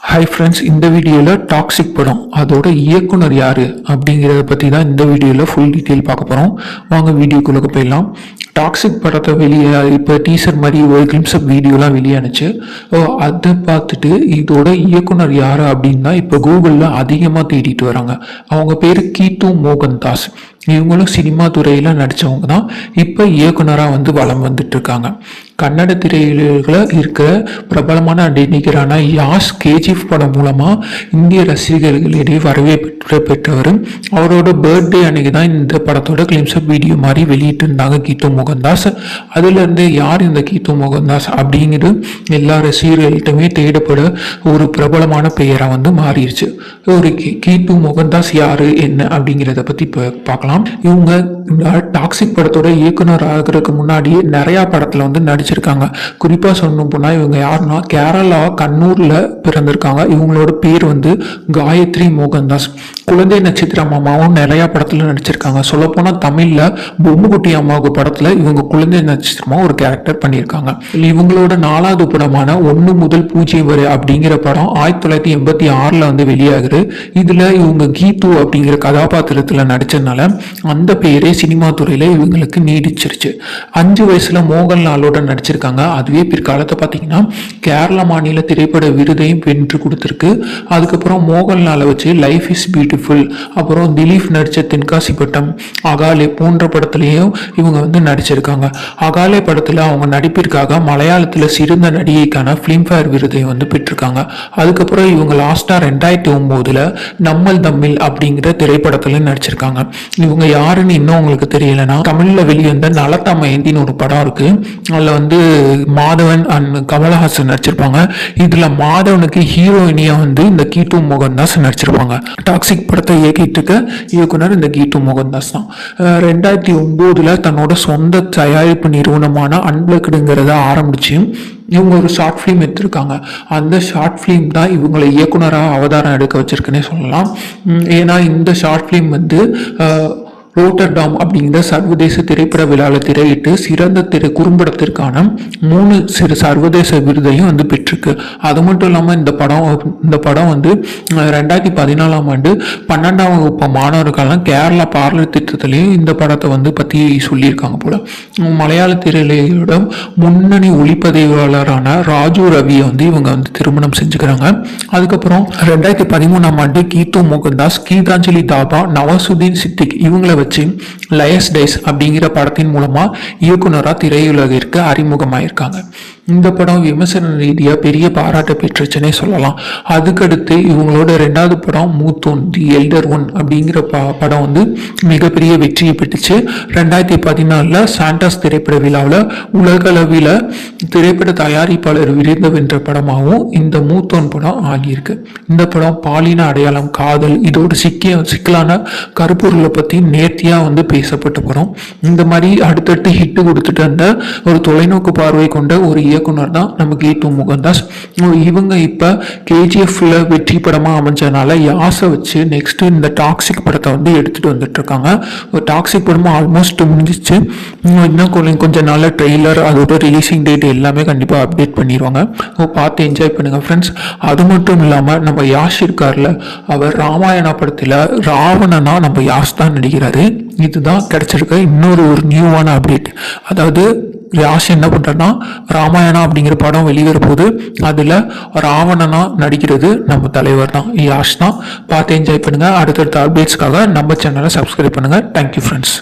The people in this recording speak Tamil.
ஹாய் ஃப்ரெண்ட்ஸ், இந்த வீடியோவில் டாக்ஸிக் படம் அதோட இயக்குனர் யார் அப்படிங்கிறத பற்றி தான் இந்த வீடியோவில் ஃபுல் டீட்டெயில் பார்க்க போகிறோம். வாங்க வீடியோக்குள்ளே போயிடலாம். டாக்ஸிக் படத்தை வெளியே இப்போ டீசர் மாதிரி ஒரு கிளிம்ஸ் ஆஃப் வீடியோலாம் வெளியானுச்சு. அதை பார்த்துட்டு இதோட இயக்குனர் யார் அப்படின்னா இப்போ கூகுளில் அதிகமாக தேடிட்டு வராங்க. அவங்க பேர் கீத்து மோகன்தாஸ். இவங்களும் சினிமா துறையில் நடித்தவங்க தான். இப்போ இயக்குனராக வலம் வந்துட்டு இருக்காங்க. கன்னட திரையில இருக்கிற பிரபலமான நடிகரான யாஷ் கேஜிஎஃப் படம் மூலமாக இந்திய ரசிகர்களிடையே வரவேற்பு பெற்றவர். அவரோட பர்த்டே அன்னைக்கு தான் இந்த படத்தோட கிளிம்ஸ் ஆஃப் வீடியோ மாதிரி வெளியிட்டு இருந்தாங்க கீத்து மோகன்தாஸ். அதுலேருந்து யார் இந்த கீத்து மோகன்தாஸ் அப்படிங்கிறது எல்லா ரசிகர்கள்ட்டுமே தேடப்பட ஒரு பிரபலமான பெயராக மாறிடுச்சு. ஒரு கீத்து மோகன்தாஸ் யாரு என்ன அப்படிங்கிறத பற்றி பார்க்கலாம். இவங்க டாக்ஸிக் படத்தோட இயக்குனர் ஆகிறதுக்கு முன்னாடி நிறைய படத்துல நடிச்சிருக்காங்க. குறிப்பா சொல்லணும் போனா இவங்க யாருன்னா கேரளா கண்ணூர்ல பிறந்திருக்காங்க. இவங்களோட பேர் காயத்ரி மோகன்தாஸ். குழந்தை நட்சத்திரம் அம்மாவும் நிறைய படத்துல நடிச்சிருக்காங்க. சொல்ல போனா தமிழ்ல பொம்முக்குட்டி அம்மாவுக்கு படத்துல இவங்க குழந்தை நட்சத்திரமா ஒரு கேரக்டர் பண்ணியிருக்காங்க. இவங்களோட 4வது படமான 1 முதல் 0 வரை அப்படிங்கிற படம் 1986 வெளியாகுது. இதுல இவங்க கீத்து அப்படிங்கிற கதாபாத்திரத்துல நடிச்சதுனால அந்த பேரே சினிமா துறையில இவங்களுக்கு நீடிச்சிருச்சு. 5 வயசுல மோகன்லாலோட நடிச்சிருக்காங்க. அதுவே பிற்காலத்தை பார்த்தீங்கன்னா கேரள மாநில திரைப்பட விருதையும் வென்று கொடுத்துருக்கு. அதுக்கப்புறம் மோகன்லாலை வச்சு லைஃப் இஸ் பியூட்டிஃபுல், அப்புறம் திலீப் நடிச்ச தென்காசி பட்டம், அகாலே போன்ற படத்திலையும் இவங்க நடிச்சிருக்காங்க. அகாலே படத்துல அவங்க நடிப்பிற்காக மலையாளத்துல சிறந்த நடிகைக்கான பிலிம்பேர் விருதை பெற்றிருக்காங்க. அதுக்கப்புறம் இவங்க லாஸ்டா 2009 நம்மள் தம்மில் அப்படிங்கிற திரைப்படத்துல நடிச்சிருக்காங்க. இவங்க யாருன்னு இன்னும் உங்களுக்கு தெரியலன்னா தமிழ்ல வெளிவந்த நலத்தமயந்தின்னு ஒரு படம் இருக்கு. அதுல மாதவன் அண்ட் கமலஹாசன் நடிச்சிருப்பாங்க. இதுல மாதவனுக்கு ஹீரோயினியா இந்த கீத்து மோகன்தாஸ் நடிச்சிருப்பாங்க. டாக்ஸிக் படத்தை இயக்கிட்டு இருக்க இயக்குனர் இந்த கீத்து மோகன்தாஸ் தான். 2009 தன்னோட சொந்த தயாரிப்பு நிறுவனமான அன்பிளக்டுங்கிறத ஆரம்பிச்சு இவங்க ஒரு ஷார்ட் ஃபிலிம் எடுத்திருக்காங்க. அந்த ஷார்ட் ஃபிலிம் தான் இவங்களை இயக்குனராக அவதாரம் எடுக்க வச்சிருக்குன்னே சொல்லலாம். ஏன்னா இந்த ஷார்ட் ஃபிலிம் ரோட்டர்டாம் அப்படிங்கிற சர்வதேச திரைப்பட விழாவில் திரையிட்டு சிறந்த குறும்படத்திற்கான 3 சர்வதேச விருதையும் பெற்றிருக்கு. அது மட்டும் இல்லாமல் இந்த படம் 2014 ஆண்டு 12ஆம் வகுப்பு மாணவர்கள்லாம் கேரளா பார்லர் திட்டத்திலையும் இந்த படத்தை பற்றி சொல்லியிருக்காங்க போல. மலையாள திரையோட முன்னணி ஒளிப்பதிவாளரான ராஜு ரவியை இவங்க திருமணம் செஞ்சுக்கிறாங்க. அதுக்கப்புறம் 2013ஆம் ஆண்டு கீத்து மோகன்தாஸ், கீதாஞ்சலி தாபா, நவாசுதீன் சித்திக் இவங்களை வச்சு லயஸ் டைஸ் அப்படிங்கிற படத்தின் மூலமா இயக்குனரா திரையுலகிற்கு அறிமுகமாயிருக்காங்க. இந்த படம் விமர்சன ரீதியா பெரிய பாராட்ட பெற்றுச்சுன்னே சொல்லலாம். அதுக்கடுத்து இவங்களோட 2வது படம் மூத்தோன் தி எல்டர் ஒன் அப்படிங்கிற படம் மிகப்பெரிய வெற்றியை பெற்றுச்சு. 2014 சாண்டாஸ் திரைப்பட விழாவில் உலகளவில் திரைப்பட தயாரிப்பாளர் விருது வென்ற படமாகவும் இந்த மூத்தோன் படம் ஆகியிருக்கு. இந்த படம் பாலின அடையாளம், காதல், இதோட சிக்கலான கருப்பொருளை பத்தி நேர்த்தியா பேசப்பட்ட படம். இந்த மாதிரி அடுத்தடுத்து ஹிட் கொடுத்துட்டு அந்த ஒரு தொலைநோக்கு பார்வை கொண்ட ஒரு இயக்குனர் தான் நம்ம கீத்து மோகன்தாஸ். இவங்க இப்ப கேஜிஎஃப்ல வெற்றி படமா அமைஞ்சதுனால யாசை வச்சு நெக்ஸ்ட் இந்த டாக்ஸிக் படத்தை எடுத்துட்டு வந்துட்டு இருக்காங்க. டாக்ஸிக் படமும் ஆல்மோஸ்ட் முடிஞ்சிச்சு. இன்னும் கொஞ்சம் நாள் ட்ரெய்லர், அதோட ரிலீசிங் டேட் எல்லாமே கண்டிப்பா அப்டேட் பண்ணிடுவாங்க. பார்த்து என்ஜாய் பண்ணுங்க ஃப்ரெண்ட்ஸ். அது மட்டும் இல்லாம நம்ம யாஷ் இருக்கார்ல, அவர் ராமாயண படத்துல ராவணனா நம்ம யாஷ் தான் நடிக்கிறாரு. இதுதான் கிடைச்சிருக்க இன்னொரு நியூவான அப்டேட். அதாவது யாஷ் என்ன பண்றன்னா ராமாயணா அப்படிங்கிற படம் வெளிவர போது அதுல ராவணனா நடிக்கிறது நம்ம தலைவர் தான், யாஷ் தான். பார்த்து என்ஜாய் பண்ணுங்க. அடுத்தடுத்த அப்டேட்ஸ்க்காக நம்ம சேனலை சப்ஸ்கிரைப் பண்ணுங்க. Thank you friends.